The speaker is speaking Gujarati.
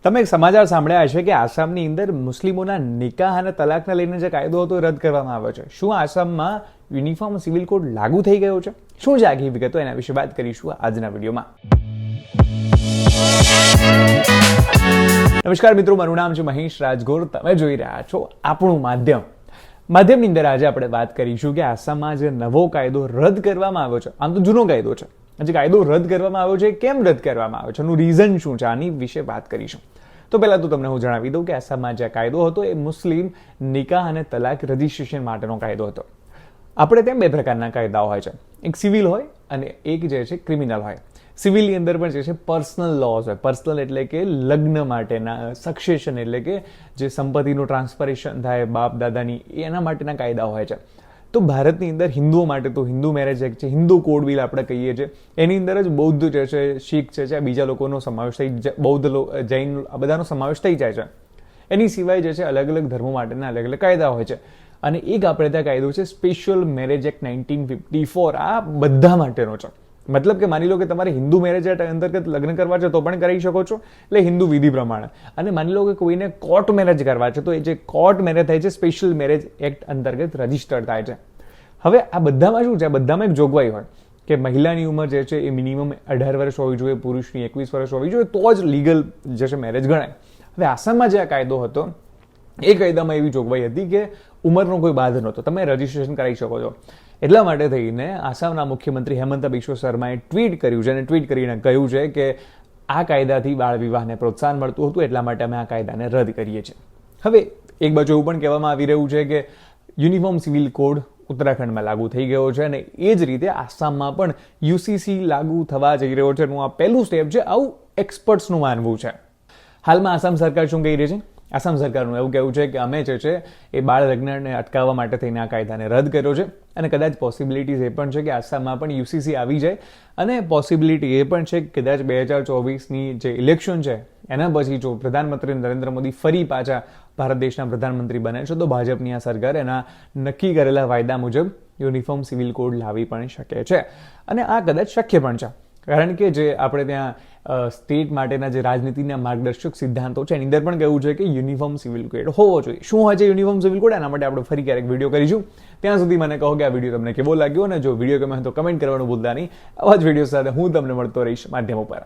તમે એક સમાચાર સાંભળ્યા હશે કે આસામની અંદર મુસ્લિમોના નિકાહ અને તલાકને લઈને જે કાયદો હતો એ રદ કરવામાં આવ્યો છે. શું આસામમાં યુનિફોર્મ સિવિલ કોડ લાગુ થઈ ગયો છે? શું છે આખી વિગતો, એના વિશે વાત કરીશું આજના વિડીયોમાં. નમસ્કાર મિત્રો, મારું નામ છે મહેશ રાજગોર. તમે જોઈ રહ્યા છો આપણું માધ્યમની અંદર આજે આપણે વાત કરીશું કે આસામમાં જે નવો કાયદો રદ કરવામાં આવ્યો છે, આમ તો જૂનો કાયદો છે, જે કાયદો રદ કરવામાં આવ્યો છે, કેમ રદ કરવામાં આવ્યો છે, એનું રીઝન શું છે, આની વિશે વાત કરીશું. તો પહેલા તો તમને હું જણાવી દઉં કે આસામમાં જે કાયદો હતો એ મુસ્લિમ નિકાહ અને તલાક રજિસ્ટ્રેશન માટેનો કાયદો હતો. આપણે ત્યાં બે પ્રકારના કાયદાઓ હોય છે, એક સિવિલ હોય અને એક જે છે ક્રિમિનલ હોય. સિવિલની અંદર પણ જે છે પર્સનલ લોઝ હોય. પર્સનલ એટલે કે લગ્ન માટેના, સક્સેશન એટલે કે જે સંપત્તિનું ટ્રાન્સફરેશન થાય બાપ દાદાની, એના માટેના કાયદાઓ હોય છે. તો ભારતની અંદર હિન્દુઓ માટે તો હિન્દુ મેરેજ એક્ટ છે, હિન્દુ કોડ બિલ આપણે કહીએ છીએ, એની અંદર જ બૌદ્ધ જે છે, શીખ છે, બીજા લોકોનો સમાવેશ થઈ, બૌદ્ધ જૈન, આ બધાનો સમાવેશ થઈ જાય છે. એની સિવાય જે છે અલગ અલગ ધર્મો માટેના અલગ અલગ કાયદા હોય છે. અને એક આપણે ત્યાં કાયદો છે સ્પેશિયલ મેરેજ એક્ટ 1954. આ બધા માટેનો છે. મતલબ કે માની લો કે તમારે હિન્દુ મેરેજ એક્ટ અંતર્ગત લગ્ન કરવા છે તો પણ કરી શકો છો, એટલે હિન્દુ વિધિ પ્રમાણે. અને માની લો કે કોઈને કોર્ટ મેરેજ કરવા છે તો એ જે કોર્ટ મેરેજ થાય છે સ્પેશિયલ મેરેજ એક્ટ અંતર્ગત રજીસ્ટર્ડ થાય છે. હવે આ બધામાં શું છે, આ બધામાં એક જોગવાઈ હોય કે મહિલાની ઉંમર જે છે એ મિનિમમ 18 વર્ષ હોવી જોઈએ, પુરુષની 21 વર્ષ હોવી જોઈએ, તો જ લીગલ જે છે મેરેજ ગણાય. હવે આસામમાં જે આ કાયદો હતો એ કાયદામાં એવી જોગવાઈ હતી કે ઉંમરનો કોઈ બાધ નહોતો, તમે રજીસ્ટ્રેશન કરાવી શકો છો. એટલા માટે થઈને આસામના મુખ્યમંત્રી હેમંત બિસ્વા શર્માએ ટ્વીટ કર્યું છે અને ટ્વીટ કરીને કહ્યું છે કે આ કાયદાથી બાળ વિવાહને પ્રોત્સાહન મળતું હતું, એટલા માટે અમે આ કાયદાને રદ કરીએ છીએ. હવે એક બાજુ એવું પણ કહેવામાં આવી રહ્યું છે કે યુનિફોર્મ સિવિલ કોડ ઉત્તરાખંડમાં લાગુ થઈ ગયો છે અને એ જ રીતે આસામમાં પણ યુસીસી લાગુ થવા જઈ રહ્યો છે. આ પહેલું સ્ટેપ છે, આવું એક્સપર્ટ્સનું માનવું છે. હાલમાં આસામ સરકાર શું કહી રહી છે? આસામ સરકારનું એવું કહેવું છે કે અમે જે છે એ બાળ લગ્નને અટકાવવા માટે થઈને આ કાયદાને રદ કર્યો છે. અને કદાચ પોસિબિલિટીઝ એ પણ છે કે આસામમાં પણ યુસીસી આવી જાય અને પોસિબિલિટી એ પણ છે કે કદાચ 2024ની જે ઇલેક્શન છે એના પછી જો પ્રધાનમંત્રી નરેન્દ્ર મોદી ફરી પાછા ભારત દેશના પ્રધાનમંત્રી બને છે તો ભાજપની આ સરકાર એના નક્કી કરેલા વાયદા મુજબ યુનિફોર્મ સિવિલ કોડ લાવી પણ શકે છે. અને આ કદાચ શક્ય પણ છે, કારણ કે જે આપણે ત્યાં સ્ટેટ માટેના જે રાજનીતિના માર્ગદર્શક સિદ્ધાંતો છે એની અંદર પણ કહેવું છે કે યુનિફોર્મ સિવિલ કોડ હોવો જોઈએ. શું હોય છે યુનિફોર્મ સિવિલ કોડ, એના માટે આપણે ફરી ક્યારેક વિડીયો કરીશું. ત્યાં સુધી મને કહો કે આ વિડીયો તમને કેવો લાગ્યો, અને જો વિડીયો ગમે તો કમેન્ટ કરવાનું ભૂલતા નહીં. આવા જ વિડીયો સાથે હું તમને મળતો રહીશ માધ્યમ ઉપર.